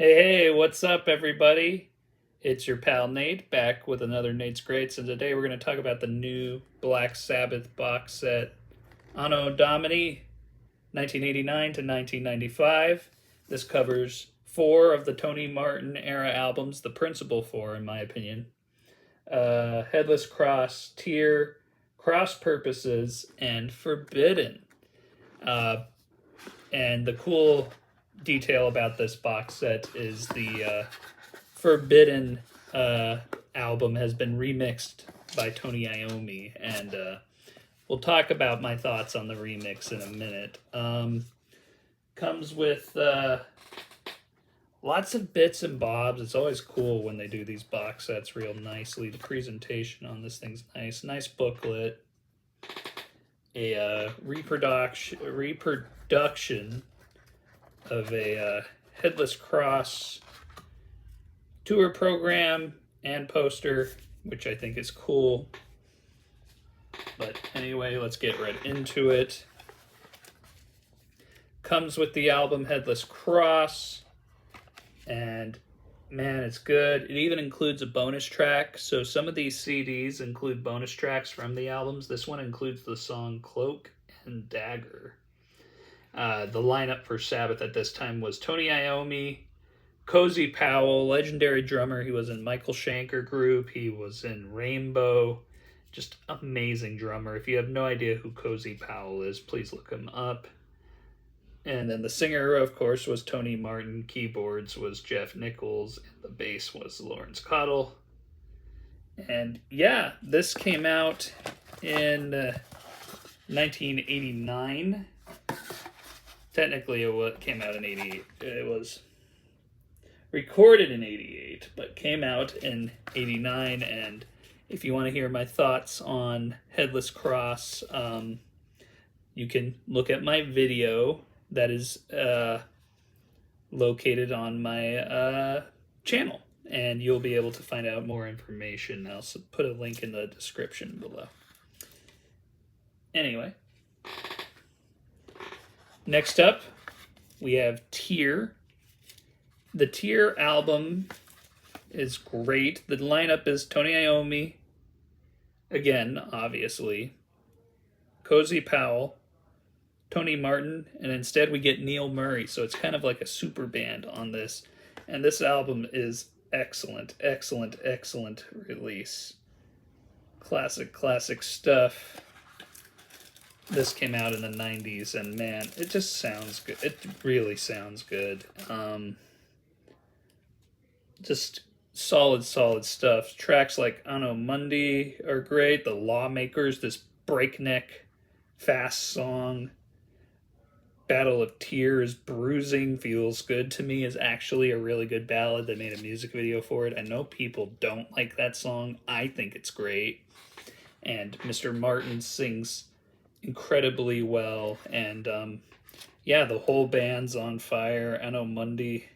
Hey, what's up, everybody? It's your pal Nate back with another Nate's Greats, and today we're going to talk about the new Black Sabbath box set, Anno Domini, 1989 to 1995. This covers four of the Tony Martin era albums, the principal four, in my opinion: Headless Cross, Tear, Cross Purposes, and Forbidden. Uh, and the cool detail about this box set is the Forbidden album has been remixed by Tony Iommi, and we'll talk about my thoughts on the remix in a minute. Comes with lots of bits and bobs. It's always cool when they do these box sets real nicely. The presentation on this thing's nice. Nice booklet. A reproduction of a Headless Cross tour program and poster, which I think is cool. But anyway, let's get right into it. Comes with the album Headless Cross, and man, it's good. It even includes a bonus track. So some of these CDs include bonus tracks from the albums. This one includes the song Cloak and Dagger. The lineup for Sabbath at this time was Tony Iommi, Cozy Powell, legendary drummer. He was in Michael Schenker Group. He was in Rainbow. Just amazing drummer. If you have no idea who Cozy Powell is, please look him up. And then the singer, of course, was Tony Martin. Keyboards was Jeff Nichols. And the bass was Lawrence Cottle. And yeah, this came out in 1989. Technically, it came out in 88. It was recorded in 88, but came out in 89. And if you want to hear my thoughts on Headless Cross, you can look at my video that is located on my channel, and you'll be able to find out more information. I'll put a link in the description below. Anyway, next up, we have Tear. The Tear album is great. The lineup is Tony Iommi, again, obviously, Cozy Powell, Tony Martin, and instead we get Neil Murray. So it's kind of like a super band on this. And this album is excellent, excellent, excellent release. Classic stuff. This came out in the 90s, and man, it just sounds good. It really sounds good. Just solid stuff. Tracks like Anno Mundi are great. The Lawmakers, this breakneck, fast song. Battle of Tears, Bruising Feels Good to Me is actually a really good ballad. They made a music video for it. I know people don't like that song. I think it's great. And Mr. Martin sings incredibly well. And yeah, the whole band's on fire. Anno Mundi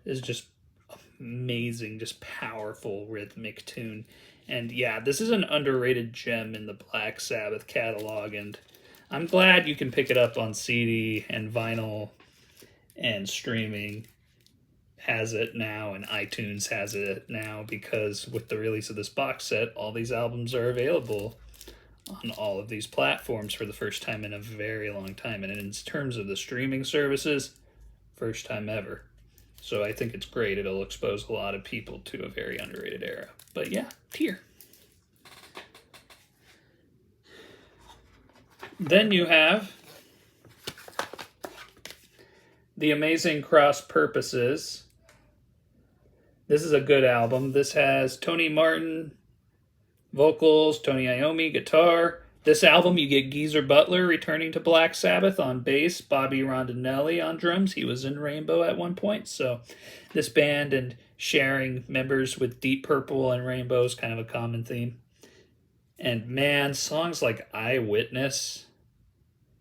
is just amazing, just powerful rhythmic tune. And yeah, this is an underrated gem in the Black Sabbath catalog, and I'm glad you can pick it up on CD and vinyl, and streaming has it now, and iTunes has it now, because with the release of this box set, all these albums are available on all of these platforms for the first time in a very long time. And in terms of the streaming services, first time ever. So I think it's great. It'll expose a lot of people to a very underrated era. But yeah, Tear. Then you have The Amazing Cross Purposes. This is a good album. This has Tony Martin vocals, Tony Iommi guitar. This album, you get Geezer Butler returning to Black Sabbath on bass, Bobby Rondinelli on drums. He was in Rainbow at one point. So this band and sharing members with Deep Purple and Rainbow is kind of a common theme. And man, songs like Eyewitness,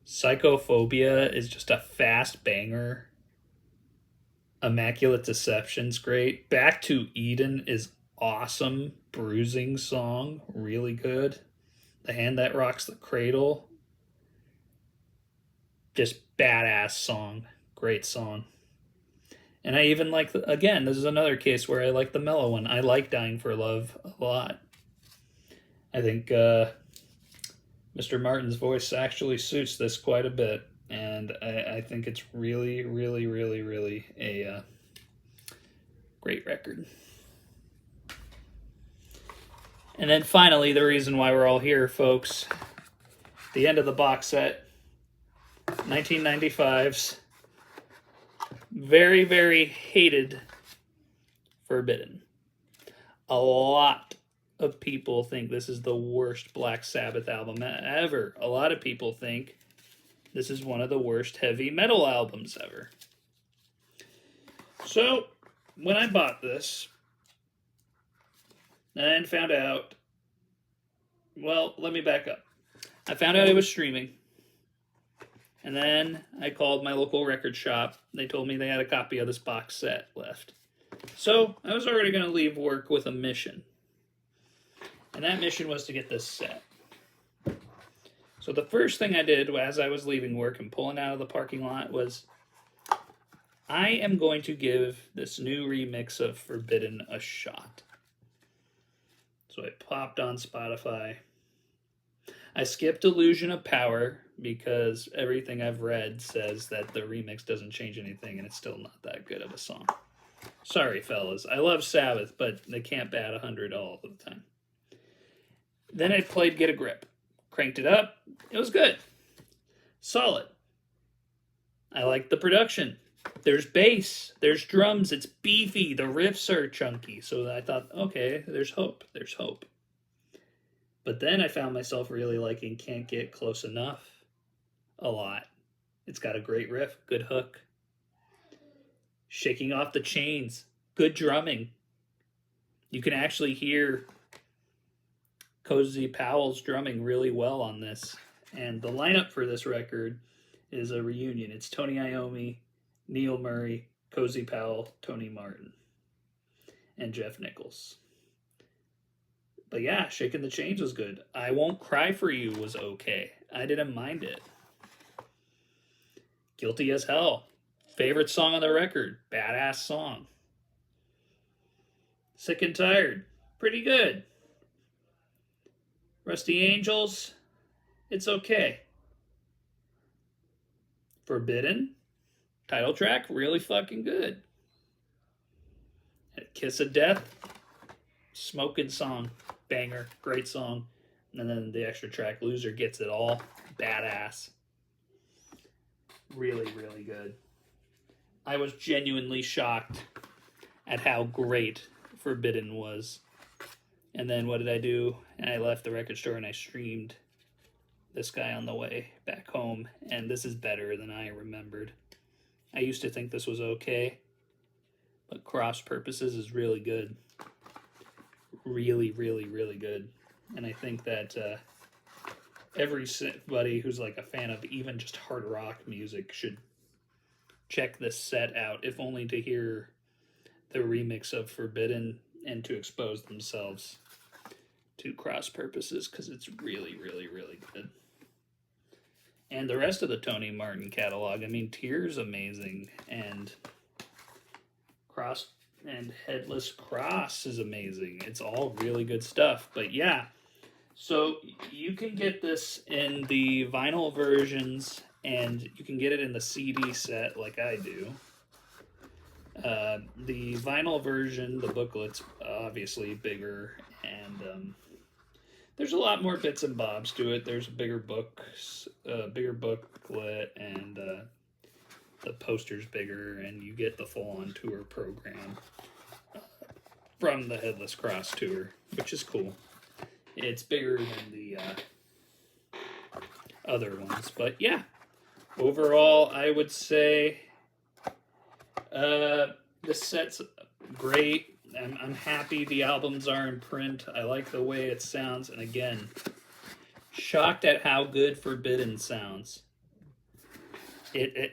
Psychophobia is just a fast banger. Immaculate Deception's great. Back to Eden is awesome. Bruising song, really good. The Hand That Rocks the Cradle, just badass song. Great song. And I even like, again, this is another case where I like the mellow one. I like Dying for Love a lot. I think Mr. Martin's voice actually suits this quite a bit. And I think it's really, really, really, really a great record. And then finally, the reason why we're all here, folks, the end of the box set, 1995's very, very hated Forbidden. A lot of people think this is the worst Black Sabbath album ever. A lot of people think this is one of the worst heavy metal albums ever. So, when I bought this, and found out, well, let me back up. I found out it was streaming. And then I called my local record shop. They told me they had a copy of this box set left. So I was already going to leave work with a mission. And that mission was to get this set. So the first thing I did as I was leaving work and pulling out of the parking lot was, I am going to give this new remix of Forbidden a shot. So I popped on Spotify. I skipped Illusion of Power because everything I've read says that the remix doesn't change anything and it's still not that good of a song. Sorry, fellas. I love Sabbath, but they can't bat 100 all the time. Then I played Get a Grip. Cranked it up. It was good. Solid. I liked the production. There's bass. There's drums. It's beefy. The riffs are chunky. So I thought, okay, there's hope. There's hope. But then I found myself really liking Can't Get Close Enough a lot. It's got a great riff, good hook. Shaking Off the Chains, good drumming. You can actually hear Cozy Powell's drumming really well on this. And the lineup for this record is a reunion. It's Tony Iommi, Neil Murray, Cozy Powell, Tony Martin, and Jeff Nichols. But yeah, Shaking the Chains was good. I Won't Cry For You was okay. I didn't mind it. Guilty as Hell. Favorite song on the record. Badass song. Sick and Tired. Pretty good. Rusty Angels. It's okay. Forbidden. Title track. Really fucking good. Kiss of Death. Smoking song. Banger. Great song. And then the extra track, Loser, Gets It All. Badass. Really, really good. I was genuinely shocked at how great Forbidden was. And then what did I do? I left the record store and I streamed this guy on the way back home. And this is better than I remembered. I used to think this was okay. But Cross Purposes is really good. Really, really, really good. And I think that everybody who's like a fan of even just hard rock music should check this set out, if only to hear the remix of Forbidden and to expose themselves to Cross Purposes, because it's really, really, really good. And the rest of the Tony Martin catalog, I mean, Tears amazing, and Cross and Headless Cross is amazing. It's all really good stuff. But yeah, so you can get this in the vinyl versions, and you can get it in the CD set like I do. The vinyl version, the booklet's obviously bigger, and there's a lot more bits and bobs to it. There's bigger books, bigger booklet, and the poster's bigger, and you get the full-on tour program from the Headless Cross tour, which is cool. It's bigger than the other ones, but yeah. Overall, I would say this set's great. I'm happy the albums are in print. I like the way it sounds, and again, shocked at how good Forbidden sounds.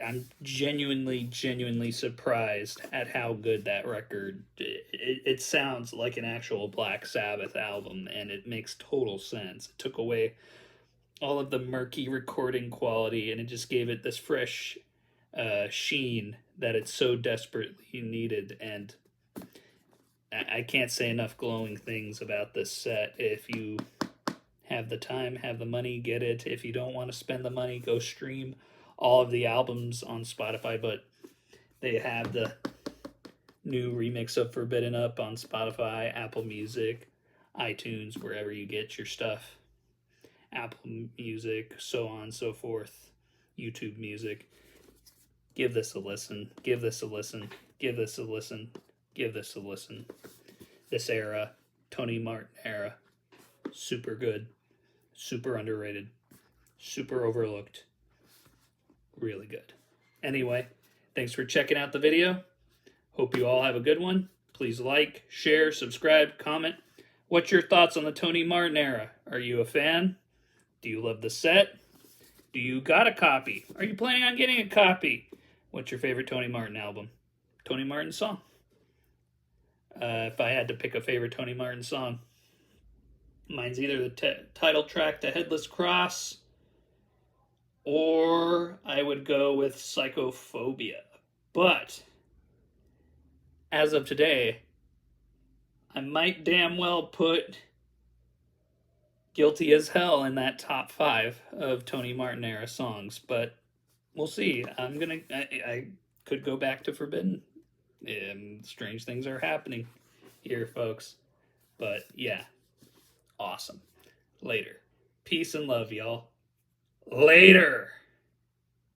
I'm genuinely surprised at how good that record. It sounds like an actual Black Sabbath album, and it makes total sense. It took away all of the murky recording quality, and it just gave it this fresh sheen that it's so desperately needed. And I can't say enough glowing things about this set. If you have the time, have the money, get it. If you don't want to spend the money, go stream all of the albums on Spotify. But they have the new remix of Forbidden up on Spotify, Apple Music, iTunes, wherever you get your stuff. Apple Music, so on and so forth, YouTube Music. Give this a listen. Give this a listen. Give this a listen. Give this a listen. This era, Tony Martin era, super good, super underrated, super overlooked, really good. Anyway, thanks for checking out the video. Hope you all have a good one. Please like, share, subscribe, comment. What's your thoughts on the Tony Martin era? Are you a fan? Do you love the set? Do you got a copy? Are you planning on getting a copy? What's your favorite Tony Martin album? Tony Martin song? If I had to pick a favorite Tony Martin song, mine's either the title track to Headless Cross, or I would go with Psychophobia. But as of today, I might damn well put Guilty as Hell in that top 5 of Tony Martin era songs, but we'll see. I could go back to Forbidden. Strange things are happening here, folks. But yeah, awesome. Later. Peace and love, y'all. Later.